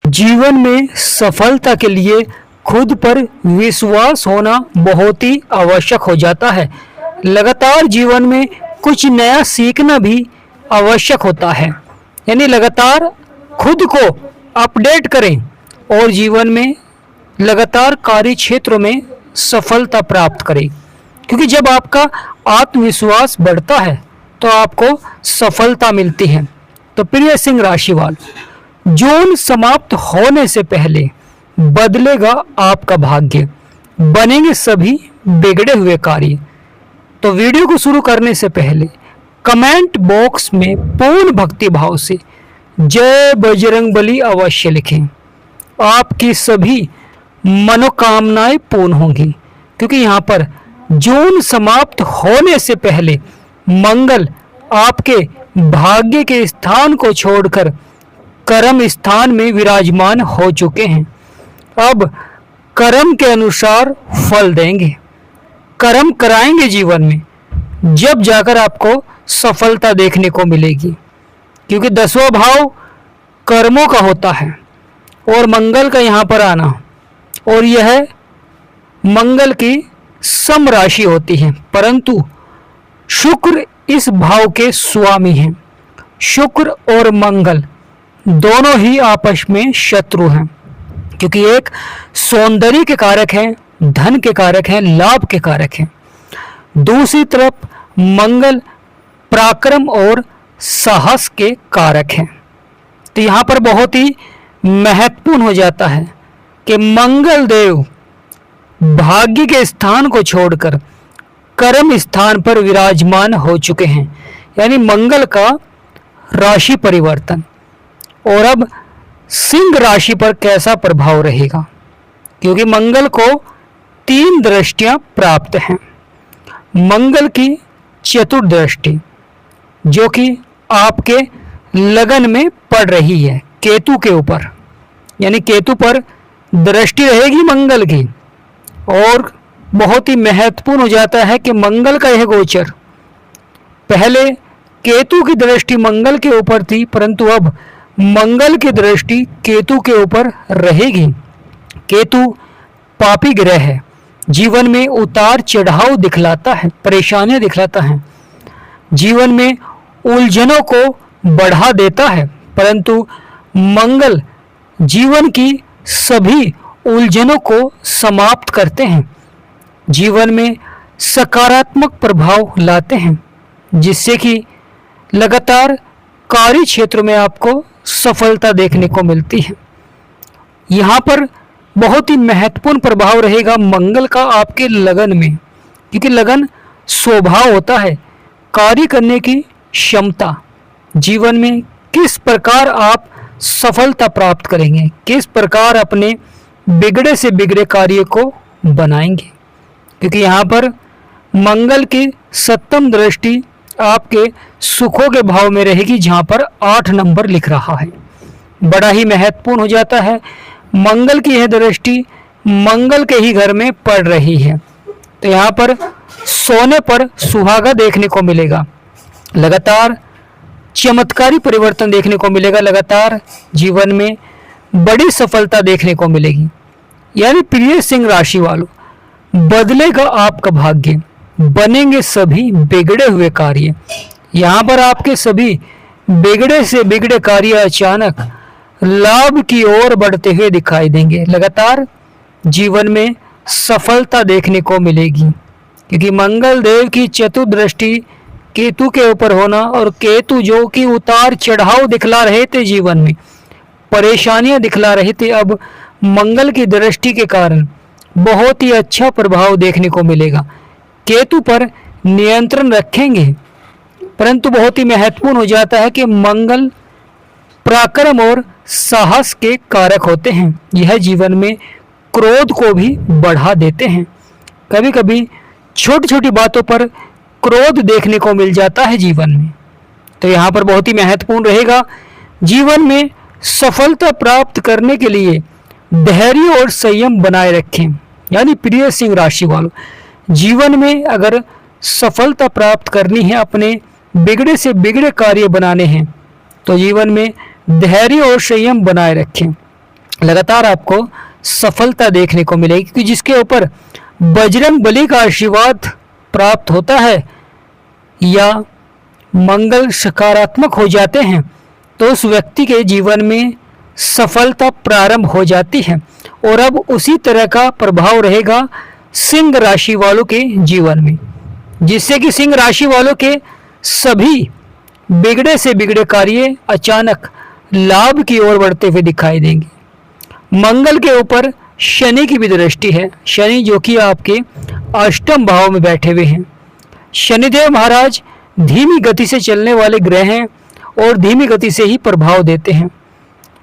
जीवन में सफलता के लिए खुद पर विश्वास होना बहुत ही आवश्यक हो जाता है। लगातार जीवन में कुछ नया सीखना भी आवश्यक होता है। यानी लगातार खुद को अपडेट करें और जीवन में लगातार कार्य क्षेत्रों में सफलता प्राप्त करें। क्योंकि जब आपका आत्मविश्वास बढ़ता है तो आपको सफलता मिलती है। तो प्रिय सिंह राशिवाल, जून समाप्त होने से पहले बदलेगा आपका भाग्य, बनेंगे सभी बिगड़े हुए कार्य। तो वीडियो को शुरू करने से पहले कमेंट बॉक्स में पूर्ण भक्ति भाव से जय बजरंगबली अवश्य लिखें। आपकी सभी मनोकामनाएं पूर्ण होंगी। क्योंकि यहाँ पर जून समाप्त होने से पहले मंगल आपके भाग्य के स्थान को छोड़कर कर्म स्थान में विराजमान हो चुके हैं। अब कर्म के अनुसार फल देंगे, कर्म कराएंगे जीवन में, जब जाकर आपको सफलता देखने को मिलेगी। क्योंकि 10वां भाव कर्मों का होता है और मंगल का यहाँ पर आना, और यह मंगल की सम राशि होती है, परंतु शुक्र इस भाव के स्वामी हैं। शुक्र और मंगल दोनों ही आपस में शत्रु हैं। क्योंकि एक सौंदर्य के कारक हैं, धन के कारक हैं, लाभ के कारक हैं। दूसरी तरफ मंगल पराक्रम और साहस के कारक हैं। तो यहाँ पर बहुत ही महत्वपूर्ण हो जाता है कि मंगल देव भाग्य के स्थान को छोड़कर कर्म स्थान पर विराजमान हो चुके हैं। यानी मंगल का राशि परिवर्तन। और अब सिंह राशि पर कैसा प्रभाव रहेगा? क्योंकि मंगल को 3 दृष्टियां प्राप्त हैं। मंगल की चतुर्दृष्टि जो कि आपके लगन में पड़ रही है केतु के ऊपर, यानी केतु पर दृष्टि रहेगी मंगल की। और बहुत ही महत्वपूर्ण हो जाता है कि मंगल का यह गोचर, पहले केतु की दृष्टि मंगल के ऊपर थी, परंतु अब मंगल की दृष्टि केतु के ऊपर रहेगी। केतु पापी ग्रह है, जीवन में उतार चढ़ाव दिखलाता है, परेशानियां दिखलाता है, जीवन में उलझनों को बढ़ा देता है। परंतु मंगल जीवन की सभी उलझनों को समाप्त करते हैं, जीवन में सकारात्मक प्रभाव लाते हैं, जिससे कि लगातार कार्य क्षेत्र में आपको सफलता देखने को मिलती है। यहाँ पर बहुत ही महत्वपूर्ण प्रभाव रहेगा मंगल का आपके लगन में। क्योंकि लगन स्वभाव होता है, कार्य करने की क्षमता, जीवन में किस प्रकार आप सफलता प्राप्त करेंगे, किस प्रकार अपने बिगड़े से बिगड़े कार्य को बनाएंगे। क्योंकि यहाँ पर मंगल की 7वीं दृष्टि आपके सुखों के भाव में रहेगी, जहाँ पर 8 नंबर लिख रहा है। बड़ा ही महत्वपूर्ण हो जाता है। मंगल की यह दृष्टि मंगल के ही घर में पड़ रही है। तो यहाँ पर सोने पर सुहागा देखने को मिलेगा, लगातार चमत्कारी परिवर्तन देखने को मिलेगा, लगातार जीवन में बड़ी सफलता देखने को मिलेगी। यानी प्रिय सिंह राशि वालों, बदलेगा आपका भाग्य, बनेंगे सभी बिगड़े हुए कार्य। यहाँ पर आपके सभी बिगड़े से बिगड़े कार्य अचानक लाभ की ओर बढ़ते हुए दिखाई देंगे। लगातार जीवन में सफलता देखने को मिलेगी। क्योंकि मंगल देव की चतुर्दृष्टि केतु के ऊपर होना, और केतु जो कि उतार चढ़ाव दिखला रहे थे, जीवन में परेशानियां दिखला रहे थे, अब मंगल की दृष्टि के कारण बहुत ही अच्छा प्रभाव देखने को मिलेगा। केतु पर नियंत्रण रखेंगे, परंतु बहुत ही महत्वपूर्ण हो जाता है कि मंगल पराक्रम और साहस के कारक होते हैं। यह जीवन में क्रोध को भी बढ़ा देते हैं। कभी कभी छोटी छोटी बातों पर क्रोध देखने को मिल जाता है जीवन में। तो यहाँ पर बहुत ही महत्वपूर्ण रहेगा, जीवन में सफलता प्राप्त करने के लिए धैर्य और संयम बनाए रखें। यानी प्रिय सिंह राशि वालों, जीवन में अगर सफलता प्राप्त करनी है, अपने बिगड़े से बिगड़े कार्य बनाने हैं, तो जीवन में धैर्य और संयम बनाए रखें। लगातार आपको सफलता देखने को मिलेगी, क्योंकि जिसके ऊपर बजरंग बली का आशीर्वाद प्राप्त होता है या मंगल सकारात्मक हो जाते हैं तो उस व्यक्ति के जीवन में सफलता प्रारंभ हो जाती है। और अब उसी तरह का प्रभाव रहेगा सिंह राशि वालों के जीवन में, जिससे कि सिंह राशि वालों के सभी बिगड़े से बिगड़े कार्य अचानक लाभ की ओर बढ़ते हुए दिखाई देंगे। मंगल के ऊपर शनि की भी दृष्टि है, शनि जो कि आपके अष्टम भाव में बैठे हुए हैं। शनिदेव महाराज धीमी गति से चलने वाले ग्रह हैं और धीमी गति से ही प्रभाव देते हैं,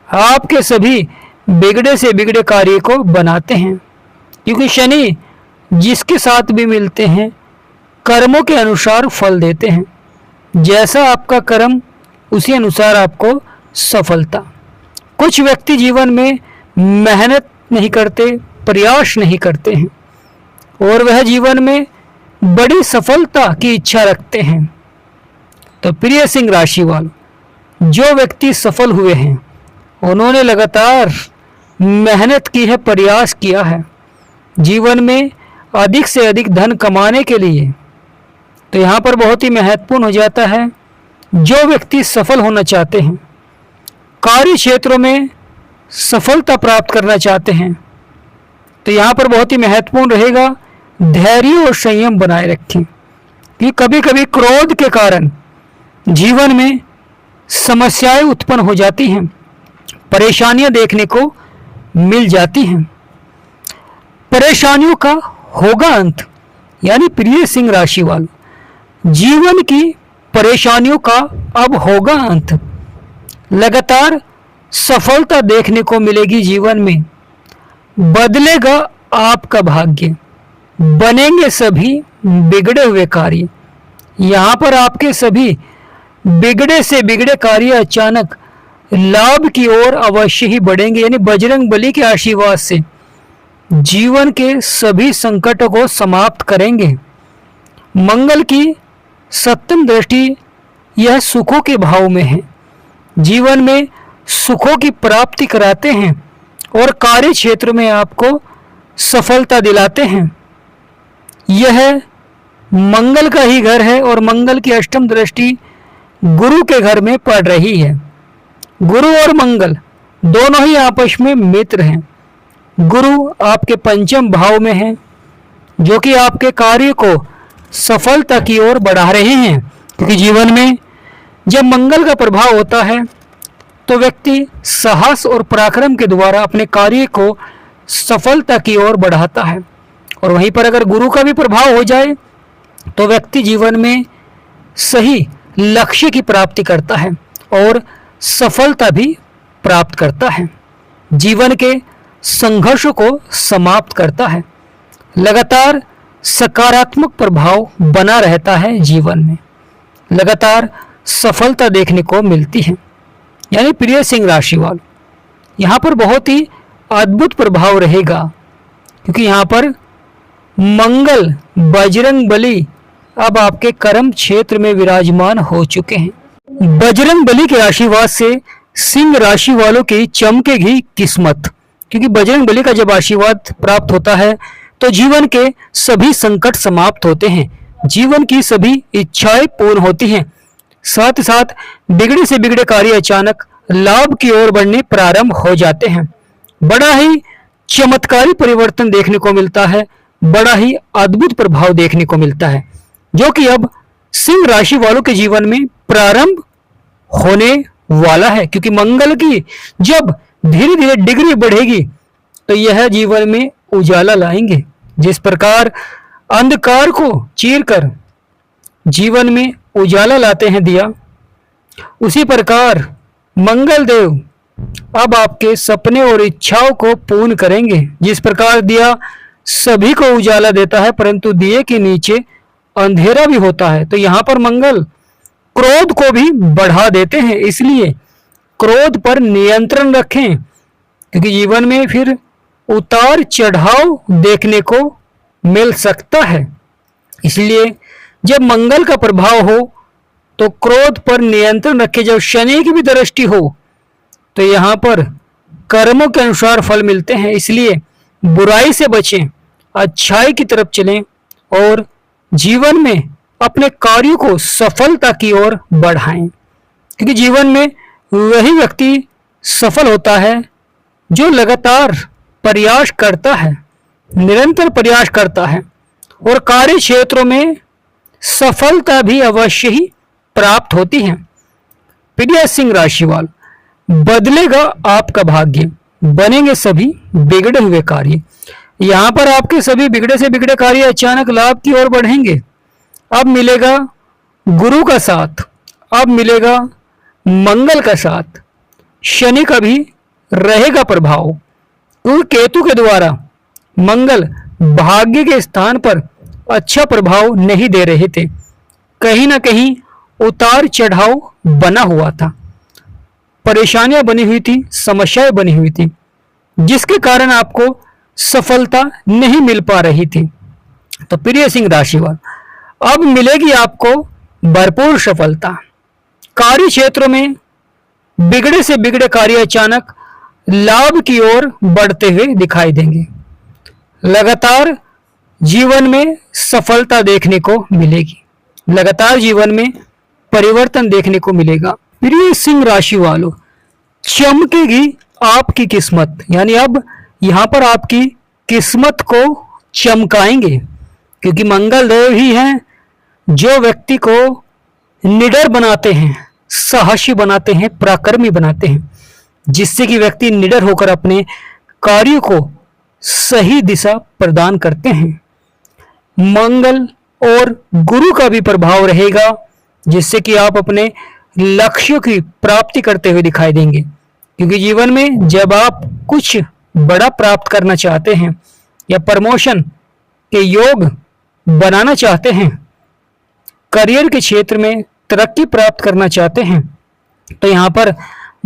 आपके सभी बिगड़े से बिगड़े कार्य को बनाते हैं, क्योंकि शनि जिसके साथ भी मिलते हैं कर्मों के अनुसार फल देते हैं। जैसा आपका कर्म उसी अनुसार आपको सफलता। कुछ व्यक्ति जीवन में मेहनत नहीं करते, प्रयास नहीं करते हैं और वह जीवन में बड़ी सफलता की इच्छा रखते हैं। तो प्रिय सिंह राशि वालों, जो व्यक्ति सफल हुए हैं उन्होंने लगातार मेहनत की है, प्रयास किया है जीवन में अधिक से अधिक धन कमाने के लिए। तो यहाँ पर बहुत ही महत्वपूर्ण हो जाता है, जो व्यक्ति सफल होना चाहते हैं, कार्य क्षेत्रों में सफलता प्राप्त करना चाहते हैं, तो यहाँ पर बहुत ही महत्वपूर्ण रहेगा धैर्य और संयम बनाए रखें। कि कभी कभी क्रोध के कारण जीवन में समस्याएं उत्पन्न हो जाती हैं, परेशानियां देखने को मिल जाती हैं। परेशानियों का होगा अंत, यानी प्रिय सिंह राशि वालों, जीवन की परेशानियों का अब होगा अंत। लगातार सफलता देखने को मिलेगी जीवन में, बदलेगा आपका भाग्य, बनेंगे सभी बिगड़े हुए कार्य। यहाँ पर आपके सभी बिगड़े से बिगड़े कार्य अचानक लाभ की ओर अवश्य ही बढ़ेंगे, यानी बजरंग बली के आशीर्वाद से जीवन के सभी संकटों को समाप्त करेंगे। मंगल की सप्तम दृष्टि यह सुखों के भाव में है, जीवन में सुखों की प्राप्ति कराते हैं और कार्य क्षेत्र में आपको सफलता दिलाते हैं। यह मंगल का ही घर है और मंगल की अष्टम दृष्टि गुरु के घर में पड़ रही है। गुरु और मंगल दोनों ही आपस में मित्र हैं। गुरु आपके पंचम भाव में है, जो कि आपके कार्य को सफलता की ओर बढ़ा रहे हैं, क्योंकि जीवन में जब मंगल का प्रभाव होता है तो व्यक्ति साहस और पराक्रम के द्वारा अपने कार्य को सफलता की ओर बढ़ाता है। और वहीं पर अगर गुरु का भी प्रभाव हो जाए तो व्यक्ति जीवन में सही लक्ष्य की प्राप्ति करता है और सफलता भी प्राप्त करता है, जीवन के संघर्षों को समाप्त करता है। लगातार सकारात्मक प्रभाव बना रहता है जीवन में, लगातार सफलता देखने को मिलती है। यानी प्रिय सिंह राशि वालों, यहाँ पर बहुत ही अद्भुत प्रभाव रहेगा, क्योंकि यहाँ पर मंगल बजरंग बली अब आपके कर्म क्षेत्र में विराजमान हो चुके हैं। बजरंग बली के आशीर्वाद से सिंह राशि वालों की चमकेगी किस्मत, क्योंकि बजरंग बली का जब आशीर्वाद प्राप्त होता है तो जीवन के सभी संकट समाप्त होते हैं, जीवन की सभी इच्छाएं पूर्ण होती हैं, साथ साथ बिगड़े से बिगड़े कार्य अचानक लाभ की ओर बढ़ने प्रारंभ हो जाते हैं। बड़ा ही चमत्कारी परिवर्तन देखने को मिलता है, बड़ा ही अद्भुत प्रभाव देखने को मिलता है, जो कि अब सिंह राशि वालों के जीवन में प्रारंभ होने वाला है। क्योंकि मंगल की जब धीरे धीरे डिग्री बढ़ेगी तो यह जीवन में उजाला लाएंगे। जिस प्रकार अंधकार को चीरकर जीवन में उजाला लाते हैं दिया, उसी प्रकार मंगल देव अब आपके सपने और इच्छाओं को पूर्ण करेंगे। जिस प्रकार दिया सभी को उजाला देता है, परंतु दिए के नीचे अंधेरा भी होता है, तो यहाँ पर मंगल क्रोध को भी बढ़ा देते हैं। इसलिए क्रोध पर नियंत्रण रखें, क्योंकि जीवन में फिर उतार चढ़ाव देखने को मिल सकता है। इसलिए जब मंगल का प्रभाव हो तो क्रोध पर नियंत्रण रखें। जब शनि की भी दृष्टि हो तो यहाँ पर कर्मों के अनुसार फल मिलते हैं, इसलिए बुराई से बचें, अच्छाई की तरफ चलें और जीवन में अपने कार्यों को सफलता की ओर बढ़ाएं। क्योंकि जीवन में वही व्यक्ति सफल होता है जो लगातार प्रयास करता है, निरंतर प्रयास करता है और कार्य क्षेत्रों में सफलता भी अवश्य ही प्राप्त होती है। प्रिय सिंह राशिवाल, बदलेगा आपका भाग्य, बनेंगे सभी बिगड़े हुए कार्य। यहाँ पर आपके सभी बिगड़े से बिगड़े कार्य अचानक लाभ की ओर बढ़ेंगे। अब मिलेगा गुरु का साथ, अब मिलेगा मंगल का साथ, शनि का भी रहेगा प्रभाव। और केतु के द्वारा मंगल भाग्य के स्थान पर अच्छा प्रभाव नहीं दे रहे थे, कहीं ना कहीं उतार चढ़ाव बना हुआ था, परेशानियां बनी हुई थी, समस्याएं बनी हुई थी, जिसके कारण आपको सफलता नहीं मिल पा रही थी। तो प्रिय सिंह राशिवाल, अब मिलेगी आपको भरपूर सफलता। कार्य क्षेत्रों में बिगड़े से बिगड़े कार्य अचानक लाभ की ओर बढ़ते हुए दिखाई देंगे। लगातार जीवन में सफलता देखने को मिलेगी, लगातार जीवन में परिवर्तन देखने को मिलेगा। प्रिय सिंह राशि वालों, चमकेगी आपकी किस्मत, यानी अब यहां पर आपकी किस्मत को चमकाएंगे, क्योंकि मंगल देव ही हैं जो व्यक्ति को निडर बनाते हैं, साहसी बनाते हैं, पराक्रमी बनाते हैं, जिससे कि व्यक्ति निडर होकर अपने कार्यों को सही दिशा प्रदान करते हैं। मंगल और गुरु का भी प्रभाव रहेगा, जिससे कि आप अपने लक्ष्यों की प्राप्ति करते हुए दिखाई देंगे। क्योंकि जीवन में जब आप कुछ बड़ा प्राप्त करना चाहते हैं या प्रमोशन के योग बनाना चाहते हैं, करियर के क्षेत्र में तरक्की प्राप्त करना चाहते हैं, तो यहाँ पर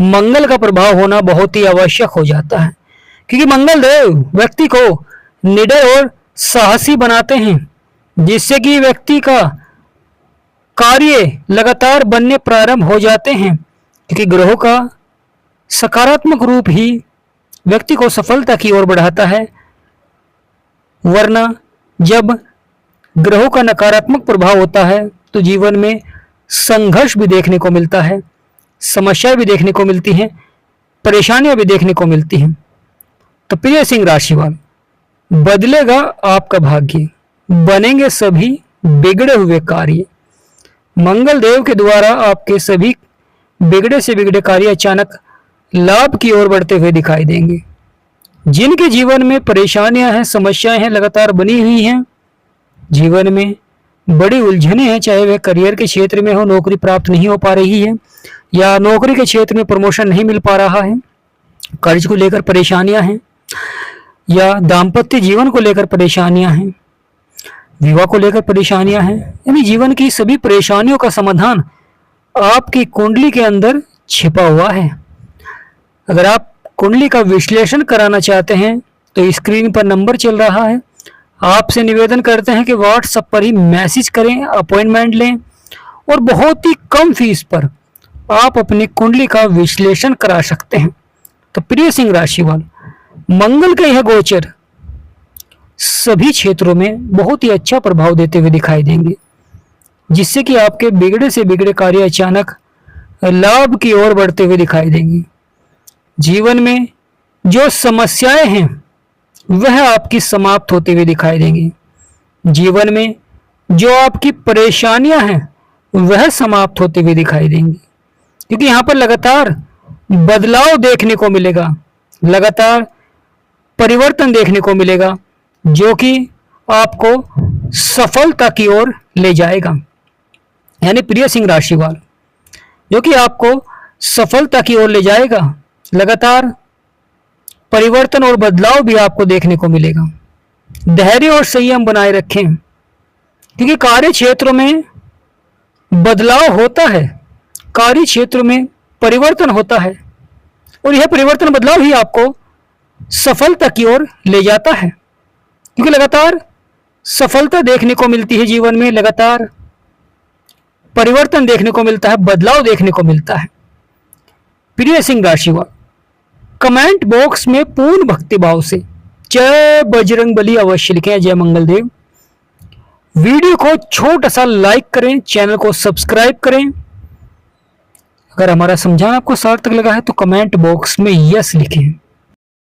मंगल का प्रभाव होना बहुत ही आवश्यक हो जाता है। क्योंकि मंगल देव व्यक्ति को निडर और साहसी बनाते हैं, जिससे कि व्यक्ति का कार्य लगातार बनने प्रारंभ हो जाते हैं। क्योंकि ग्रहों का सकारात्मक रूप ही व्यक्ति को सफलता की ओर बढ़ाता है, वरना जब ग्रहों का नकारात्मक प्रभाव होता है तो जीवन में संघर्ष भी देखने को मिलता है, समस्याएं भी देखने को मिलती हैं, परेशानियां भी देखने को मिलती हैं। तो प्रिय सिंह राशिवाल, बदलेगा आपका भाग्य, बनेंगे सभी बिगड़े हुए कार्य। मंगल देव के द्वारा आपके सभी बिगड़े से बिगड़े कार्य अचानक लाभ की ओर बढ़ते हुए दिखाई देंगे। जिनके जीवन में परेशानियां हैं, समस्याएं हैं, लगातार बनी हुई हैं, जीवन में बड़ी उलझने हैं, चाहे वह करियर के क्षेत्र में हो, नौकरी प्राप्त नहीं हो पा रही है, या नौकरी के क्षेत्र में प्रमोशन नहीं मिल पा रहा है, कर्ज को लेकर परेशानियां हैं, या दाम्पत्य जीवन को लेकर परेशानियां हैं, विवाह को लेकर परेशानियां हैं, यानी जीवन की सभी परेशानियों का समाधान आपकी कुंडली के अंदर छिपा हुआ है। अगर आप कुंडली का विश्लेषण कराना चाहते हैं तो स्क्रीन पर नंबर चल रहा है, आपसे निवेदन करते हैं कि व्हाट्सएप पर ही मैसेज करें, अपॉइंटमेंट लें और बहुत ही कम फीस पर आप अपनी कुंडली का विश्लेषण करा सकते हैं। तो प्रिय सिंह राशिवाल, मंगल का यह गोचर सभी क्षेत्रों में बहुत ही अच्छा प्रभाव देते हुए दिखाई देंगे, जिससे कि आपके बिगड़े से बिगड़े कार्य अचानक लाभ की ओर बढ़ते हुए दिखाई देंगे। जीवन में जो समस्याएं हैं वह आपकी समाप्त होते हुए दिखाई देंगी। जीवन में जो आपकी परेशानियां हैं वह समाप्त होते हुए दिखाई देंगी, क्योंकि यहाँ पर लगातार बदलाव देखने को मिलेगा, लगातार परिवर्तन देखने को मिलेगा, जो कि आपको सफलता की ओर ले जाएगा। यानी प्रिय सिंह राशिवाल, जो कि आपको सफलता की ओर ले जाएगा, लगातार परिवर्तन और बदलाव भी आपको देखने को मिलेगा। धैर्य और संयम बनाए रखें, क्योंकि कार्य क्षेत्रों में बदलाव होता है, कार्य क्षेत्र में परिवर्तन होता है, और यह परिवर्तन बदलाव ही आपको सफलता की ओर ले जाता है। क्योंकि लगातार सफलता देखने को मिलती है, जीवन में लगातार परिवर्तन देखने को मिलता है, बदलाव देखने को मिलता है। प्रिय सिंह राशिवाल, कमेंट बॉक्स में पूर्ण भक्तिभाव से जय बजरंगबली अवश्य लिखें, जय मंगलदेव। वीडियो को छोटा सा लाइक करें, चैनल को सब्सक्राइब करें। अगर हमारा समझाना आपको सार्थक लगा है तो कमेंट बॉक्स में यस लिखें।